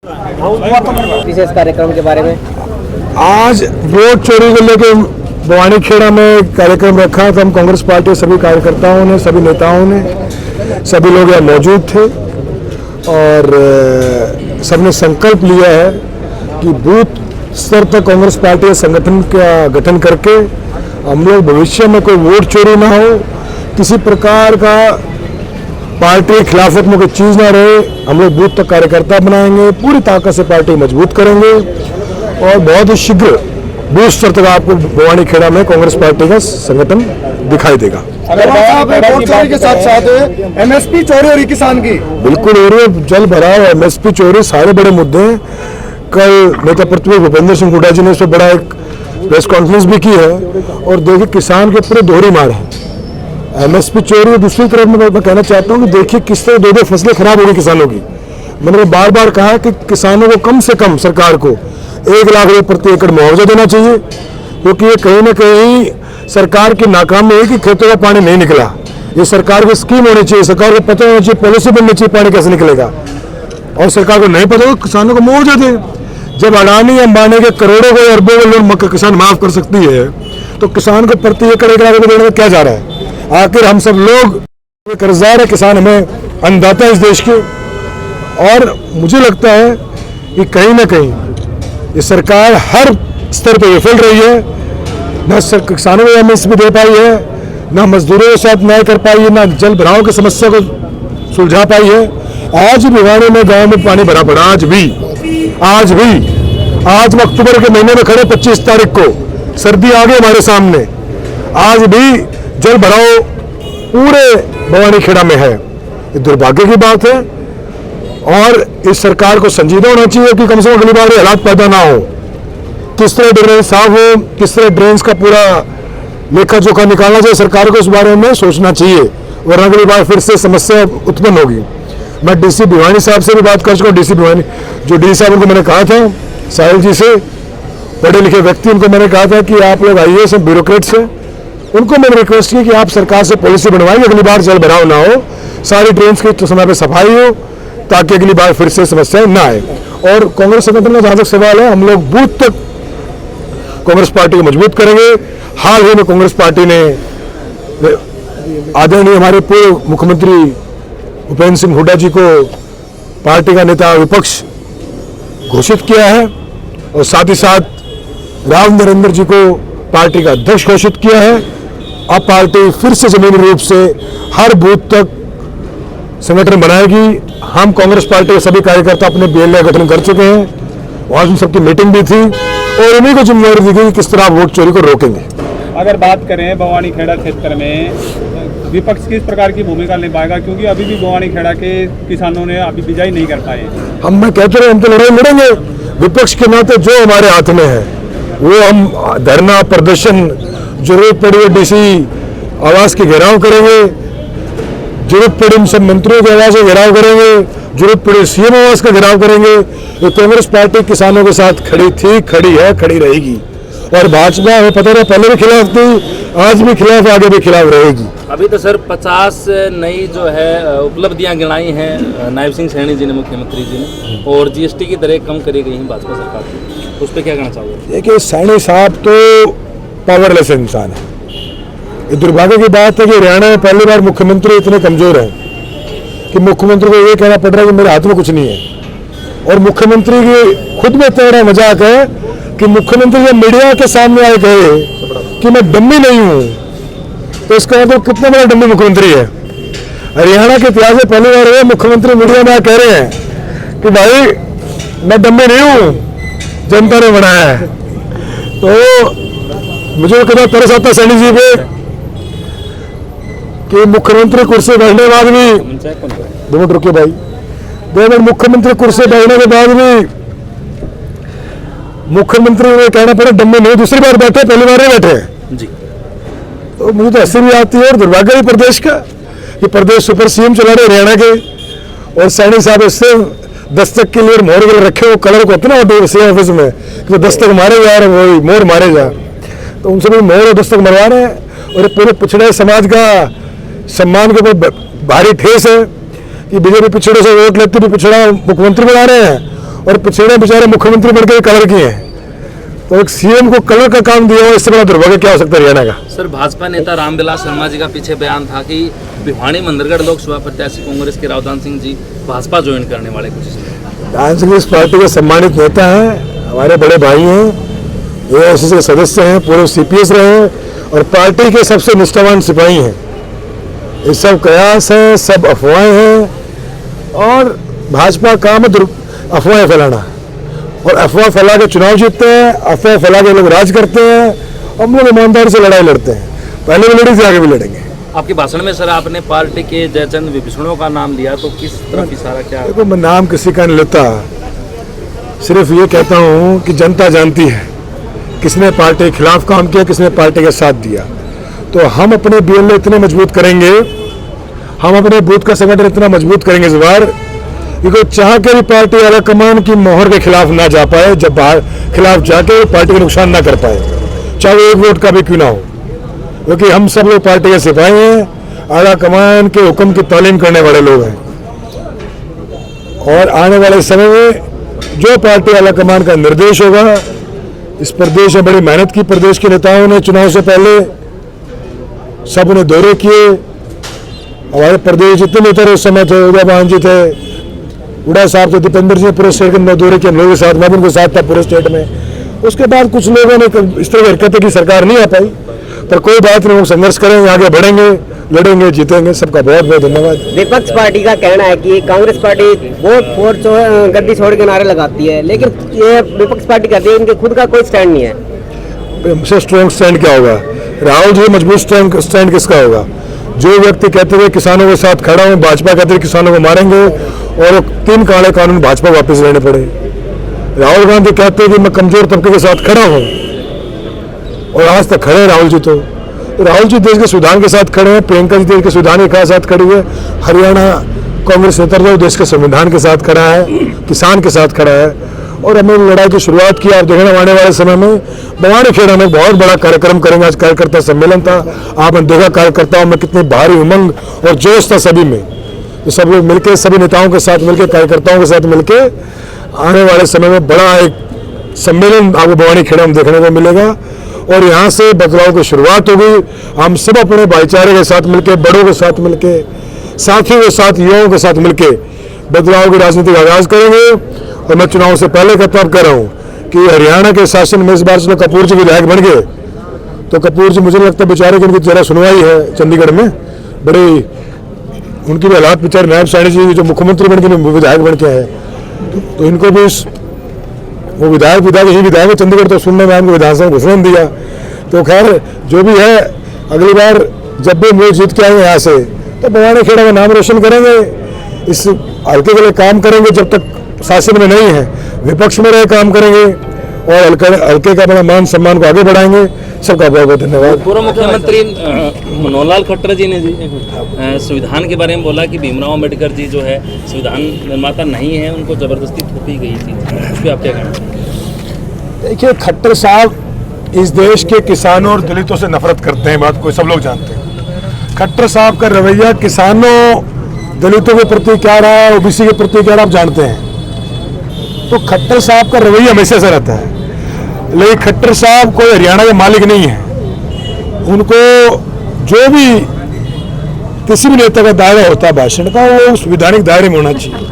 विशेष कार्यक्रम के बारे में आज वोट चोरी को लेकर भवानी खेड़ा में कार्यक्रम रखा था। हम कांग्रेस पार्टी के सभी कार्यकर्ताओं ने, सभी नेताओं ने, सभी लोग यहाँ मौजूद थे और सबने संकल्प लिया है कि बूथ स्तर तक कांग्रेस पार्टी के संगठन का गठन करके हम लोग भविष्य में कोई वोट चोरी ना हो, किसी प्रकार का पार्टी के खिलाफत में कोई चीज़ ना रहे, हम लोग बूथ तक कार्यकर्ता बनाएंगे, पूरी ताकत से पार्टी मजबूत करेंगे और बहुत ही शीघ्र बूथ स्तर तक आपको भवानी खेड़ा में कांग्रेस पार्टी का संगठन दिखाई देगा। वोट चोरी के साथ साथ एमएसपी चोरी हो रही किसान की, बिल्कुल हो रही है। जल भराव, एमएसपी चोरी सारे बड़े मुद्दे हैं। कल नेता प्रतिपक्ष भूपेंद्र सिंह हुड्डा जी ने इस पर बड़ा एक प्रेस कॉन्फ्रेंस भी की है और देखिए किसान के पूरे दोहरी मार है। एमएसपी चोरी, दूसरी तरफ मैं कहना चाहता हूँ कि देखिए किस तरह दो फसलें खराब हो गई किसानों की। मैंने बार बार कहा कि किसानों को कम से कम सरकार को 1 लाख रुपए प्रति एकड़ मुआवजा देना चाहिए, क्योंकि ये कहीं ना कहीं सरकार की नाकामी है कि खेतों का पानी नहीं निकला। ये सरकार की स्कीम होनी चाहिए, सरकार को पता होना चाहिए, पॉलिसी बननी चाहिए पानी कैसे निकलेगा, और सरकार को नहीं पता तो किसानों को मुआवजा दे। जब अडानी अंबानी के करोड़ों को अरबों के लोन किसान माफ कर सकती है तो किसान को प्रति एकड़ 1 लाख रुपए देने में क्या जा रहा है? आखिर हम सब लोग कर्जदार है, किसान हमें अन्नदाता इस देश के। और मुझे लगता है कि कहीं ना कहीं ये सरकार हर स्तर पर विफल रही है। न किसानों को एमएसपी दे पाई है, न मजदूरों के साथ न्याय कर पाई है, न जल भराव की समस्या को सुलझा पाई है। आज भिवानी में गांव में पानी भरा पड़ा, आज हम अक्टूबर के महीने में खड़े 25 तारीख को, सर्दी आ गई हमारे सामने, आज भी जल भराव पूरे भवानी खेड़ा में है। ये दुर्भाग्य की बात है और इस सरकार को संजीदा होना चाहिए कि कम से कम अगली बार ये हालात पैदा ना हो। किस तरह ड्रेन साफ हो, किस तरह ड्रेन्स का पूरा लेखा जोखा निकालना चाहिए, सरकार को इस बारे में सोचना चाहिए, वरना अगली बार फिर से समस्या उत्पन्न होगी। मैं डीसी भिवानी साहब से भी बात कर चुका हूँ। डीसी भिवानी जो डी साहब, उनको मैंने कहा था, साहिल जी से, पढ़े लिखे व्यक्ति, उनको मैंने कहा था कि आप लोग आइए, सब ब्यूरोक्रेट्स हैं, उनको मैंने रिक्वेस्ट की कि आप सरकार से पॉलिसी बनवाइए, अगली बार जल भराव ना हो, सारी ड्रेन्स की तो समय पर सफाई हो, ताकि अगली बार फिर से समस्याएं ना आए। और कांग्रेस संगठन का जहां तक सवाल है, हम लोग बूथ तक कांग्रेस पार्टी को मजबूत करेंगे। हाल ही में कांग्रेस पार्टी ने आदरणीय हमारे पूर्व मुख्यमंत्री भूपेंद्र सिंह हुड्डा जी को पार्टी का नेता विपक्ष घोषित किया है और साथ ही साथ राव नरेंद्र जी को पार्टी का अध्यक्ष घोषित किया है। अब पार्टी फिर से जमीनी रूप से हर बूथ तक संगठन बनाएगी। हम कांग्रेस पार्टी के सभी कार्यकर्ता अपने बीएलए गठन कर चुके हैं, आज उन सबकी मीटिंग भी थी और उन्हीं को जिम्मेदारी दी गई कि किस तरह वोट चोरी को रोकेंगे। अगर बात करें भवानी खेड़ा क्षेत्र में विपक्ष किस प्रकार की भूमिका निभाएगा, क्योंकि अभी भी भवानी खेड़ा के किसानों ने अभी बिजाई नहीं कर पाए। मैं कहते रहे, हम तो लड़ाई लड़ेंगे विपक्ष के नाते, जो हमारे हाथ में है वो हम धरना प्रदर्शन, जरूरत पड़ी है डीसी आवास के घेराव करेंगे, जरूरत पड़ी हम सब मंत्रियों के आवास का घेराव करेंगे, जरूरत पड़ी सीएम आवास का घेराव करेंगे। ये कांग्रेस पार्टी किसानों के साथ खड़ी थी, खड़ी है, खड़ी रहेगी। और भाजपा हमें पता है पहले भी खिलाफ थी, आज भी खिलाफ, आगे भी खिलाफ रहेगी। अभी तो सर 50 नई जो है उपलब्धियां गिनाई हैं नायब सिंह सैनी जी ने, मुख्यमंत्री जी ने, और जीएसटी की दरें कम करी गई हैं भाजपा सरकार की, उस पर क्या कहना चाहोगे? देखिए, सैनी साहब तो पावरलेस इंसान है। ये दुर्भाग्य की बात है कि हरियाणा में पहली बार मुख्यमंत्री इतने कमजोर हैं कि मुख्यमंत्री को ये कहना पड़ रहा है कि मेरे हाथ में कुछ नहीं है। और मुख्यमंत्री की खुद में तेरा मजाक है कि मुख्यमंत्री जब मीडिया के सामने आए कहे कि मैं डम्मी नहीं हूं, तो इसका मतलब कितना बड़ा डम्मी मुख्यमंत्री है। हरियाणा के इतिहास में पहली बार मुख्यमंत्री मीडिया में कह रहे हैं कि भाई मैं डम्मी नहीं हूं, जनता ने बनाया है। तो मुझे कितना तरस आता है सैनी जी पे कि मुख्यमंत्री कुर्सी बैठने के बाद भी, 2 मिनट रुकिए भाई, 2 मिनट, मुख्यमंत्री कुर्सी बैठने के बाद भी मुख्यमंत्री ने कहना पड़ा डम्मी नहीं, दूसरी बार बैठे, पहली बार नहीं बैठे जी। तो मुझे तो हंसी भी आती है और दुर्भाग्य भी प्रदेश का कि प्रदेश सुपर सीएम चला रहे हरियाणा के, और सैनी साहब इससे दस्तक के लिए मोहर वगैरह रखे हो, कलर को अपना सीएम ऑफिस में कि दस्तक मारे जा रहे, वही मोहर मारे जा, तो उनसे भी मोहर और दस्तक मरवा रहे हैं। और पूरे पिछड़े समाज का सम्मान के ऊपर भारी ठेस है कि बीजेपी पिछड़े से वोट लेती भी पिछड़ा मुख्यमंत्री बना रहे हैं, और पिछड़े बेचारे मुख्यमंत्री बनकर कलर किए हैं। तो एक सीएम को कलर का काम दिया हो, इससे बड़ा दुर्भाग्य क्या हो सकता है हरियाणा का। सर, भाजपा नेता रामविलास शर्मा जी का पीछे बयान था कि भिवानी मंदरगढ़ लोकसभा प्रत्याशी कांग्रेस के रावदान सिंह जी भाजपा ज्वाइन करने वाले कुछ। डांस इस पार्टी के सम्मानित नेता हैं, हमारे बड़े भाई हैं, एआईसीसी के सदस्य हैं, पूर्व सीपीएस रहे हैं और पार्टी के सबसे निष्ठावान सिपाही हैं। ये सब कयास है, सब अफवाहें हैं और भाजपा का काम है अफवाहें फैलाना और अफवाह फैला के चुनाव जीतते हैं, अफवाह फैला के लोग राज करते हैं। हम लोग ईमानदारी से लड़ाई लड़ते हैं, पहले भी लड़ी थी, आगे भी लड़ेंगे। आपके भाषण में सर आपने पार्टी के जयचंद विभीषणों का नाम लिया, तो किस तरफ इशारा क्या? देखो, मैं नाम किसी का नहीं लेता, सिर्फ ये कहता हूँ कि जनता जानती है किसने पार्टी के खिलाफ काम किया, किसने पार्टी का साथ दिया। तो हम अपने बीएलओ इतने मजबूत करेंगे, हम अपने बूथ का संगठन इतना मजबूत करेंगे इस बार कि चाह के भी पार्टी आला कमान की मोहर के खिलाफ ना जा पाए, जब खिलाफ जाके पार्टी को नुकसान ना कर पाए, चाहे वो एक वोट का भी क्यों ना हो, क्योंकि हम सब लोग पार्टी के सिपाही हैं, आला कमान के हुक्म की तालीम करने वाले लोग हैं। और आने वाले समय में जो पार्टी आला कमान का निर्देश होगा, इस प्रदेश में बड़ी मेहनत की प्रदेश के नेताओं ने, चुनाव से पहले सब ने दौरे किए। हमारे प्रदेश जितने नेता उस समय थे, उदय भान जी थे, उड़ा साहब थे, दीपेंद्र जी, पूरे स्टेट के अंदर दौरे किए हम लोगों के साथ, मैं भी उनके साथ था पूरे स्टेट में। उसके बाद कुछ लोगों ने इस तरह की हरकतें की, सरकार नहीं आ पाई, पर कोई बात नहीं, वो संघर्ष करेंगे, आगे बढ़ेंगे, लड़ेंगे, जीतेंगे। सबका बहुत बहुत धन्यवाद। विपक्ष पार्टी का कहना है कि कांग्रेस पार्टी वोट फॉर गद्दी छोड़ के नारे लगाती है, लेकिन ये विपक्ष पार्टी कहती है इनके खुद का कोई स्टैंड नहीं है। हमसे स्ट्रॉन्ग स्टैंड क्या होगा? राहुल जी मजबूत स्टैंड किसका होगा? जो व्यक्ति कहते हुए किसानों के साथ खड़ा हूं, भाजपा कहते हुए किसानों को मारेंगे और 3 काले कानून भाजपा वापस लेने पड़े। राहुल गांधी कहते हैं कि मैं कमजोर तबके के साथ खड़ा हूं और आज तक खड़े राहुल जी। तो राहुल जी देश के संविधान के साथ खड़े हैं, प्रियंका जी देश के संविधान के साथ खड़ी है, हरियाणा कांग्रेस नेतृत्व देश के संविधान के साथ खड़ा है, किसान के साथ खड़ा है और हमने लड़ाई की शुरुआत की। आप देखना आने वाले समय में बवानी खेड़ा में बहुत बड़ा कार्यक्रम करेंगे। आज कार्यकर्ता सम्मेलन था, आपने देखा कार्यकर्ताओं में कितनी भारी उमंग और जोश था सभी में। तो सब लोग मिलकर, सभी नेताओं के साथ मिलकर, कार्यकर्ताओं के साथ मिलकर आने वाले समय में बड़ा एक सम्मेलन आपको बवानी खेड़ा में देखने को मिलेगा और यहाँ से बदलाव की शुरुआत होगी। हम सब अपने भाईचारे के साथ मिलकर, बड़ों के साथ मिलकर, साथियों के साथ, युवाओं के साथ मिलकर बदलाव की राजनीति का आगाज करेंगे। और मैं चुनाव से पहले कहता कह रहा हूँ कि हरियाणा के शासन में इस बार से कपूर जी विधायक बन गए, तो कपूर जी मुझे लगता है बेचारे की उनकी जरा सुनवाई है चंडीगढ़ में, बड़ी उनकी भी हालात बेचारे, नायब सैनी जी जो मुख्यमंत्री बन के विधायक बन के हैं, तो इनको भी वो विधायक ही विधायक है चंडीगढ़, तो सुनने में उनको विधानसभा घोषणा दिया। तो खैर जो भी है, अगली बार जब भी हम जीत के आएंगे यहाँ से, तो बवानी खेड़ा का नाम रोशन करेंगे, इस हल्के के लिए काम करेंगे। जब तक शासन में नहीं है, विपक्ष में रहे काम करेंगे और हल्के का बड़ा मान सम्मान को आगे बढ़ाएंगे। सबका बहुत बहुत धन्यवाद। पूर्व मुख्यमंत्री मनोहर लाल खट्टर जी ने संविधान के बारे में बोला कि भीमराव अम्बेडकर जी जो है संविधान निर्माता नहीं है, उनको जबरदस्ती थोपी गई थी, उस पर आप क्या कहना? देखिए, खट्टर साहब इस देश के किसानों और दलितों से नफरत करते हैं, बात कोई सब लोग जानते हैं। खट्टर साहब का रवैया किसानों दलितों के प्रति क्या रहा है, ओबीसी के प्रति क्या रहा, आप जानते हैं। तो खट्टर साहब का रवैया हमेशा से रहता है, लेकिन खट्टर साहब कोई हरियाणा के मालिक नहीं है। उनको जो भी किसी भी नेता का दायरा होता है भाषण का, वो संवैधानिक दायरे में होना चाहिए।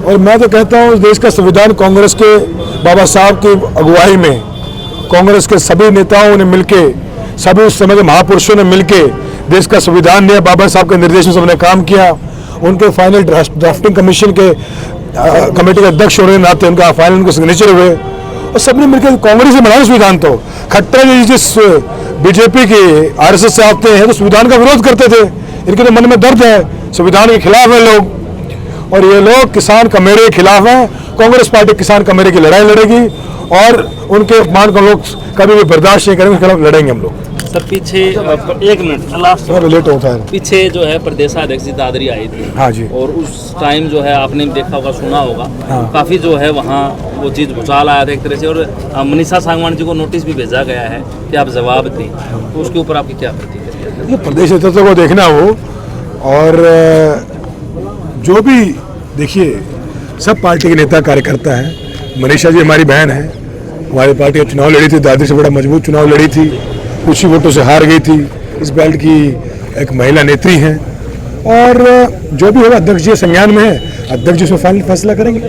और मैं तो कहता हूँ इस देश का संविधान कांग्रेस के बाबा साहब की अगुवाई में, कांग्रेस के सभी नेताओं ने मिलके, सभी उस समय के महापुरुषों ने मिलके देश का संविधान दिया। बाबा साहब के निर्देश में सबने काम किया। उनके फाइनल ड्राफ्टिंग कमीशन के कमेटी के अध्यक्ष होने के नाते उनका फाइनल उनके सिग्नेचर हुए और सबने मिलकर कांग्रेस से बनाया संविधान। तो खट्टर जी जिस बीजेपी के आरएसएस से आते हैं तो संविधान का विरोध करते थे, इनके तो मन में दर्द है, संविधान के खिलाफ है लोग, और ये लोग किसान कमेरे के खिलाफ हैं। कांग्रेस पार्टी किसान कमेरे की लड़ाई लड़ेगी और उनके अपमान को लोग कभी भी बर्दाश्त नहीं करेंगे, उसके खिलाफ लड़ेंगे हम लोग। सर पीछे 1 मिनट लास्ट लेट होता है, पीछे जो है प्रदेशाध्यक्ष जी दादरी आई थी। हाँ जी। और उस टाइम जो है आपने देखा होगा, सुना होगा, हाँ। काफ़ी जो है वहाँ वो चीज़ भूचाल आया था एक तरह से, और मनीषा सांगवान जी को नोटिस भी भेजा गया है कि आप जवाब दें, तो उसके ऊपर आपकी क्या प्रतिक्रिया? ये प्रदेश नेतृत्व को देखना हो, और जो भी देखिए सब पार्टी के नेता कार्यकर्ता हैं। मनीषा जी हमारी बहन है, हमारी पार्टी अब चुनाव लड़ी थी, दादरी से बड़ा मजबूत चुनाव लड़ी थी, कुछ ही वोटों से हार गई थी। इस बेल्ट की एक महिला नेत्री हैं और जो भी होगा अध्यक्ष जी संज्ञान में है, अध्यक्ष जी उसमें फाइनल फैसला करेंगे।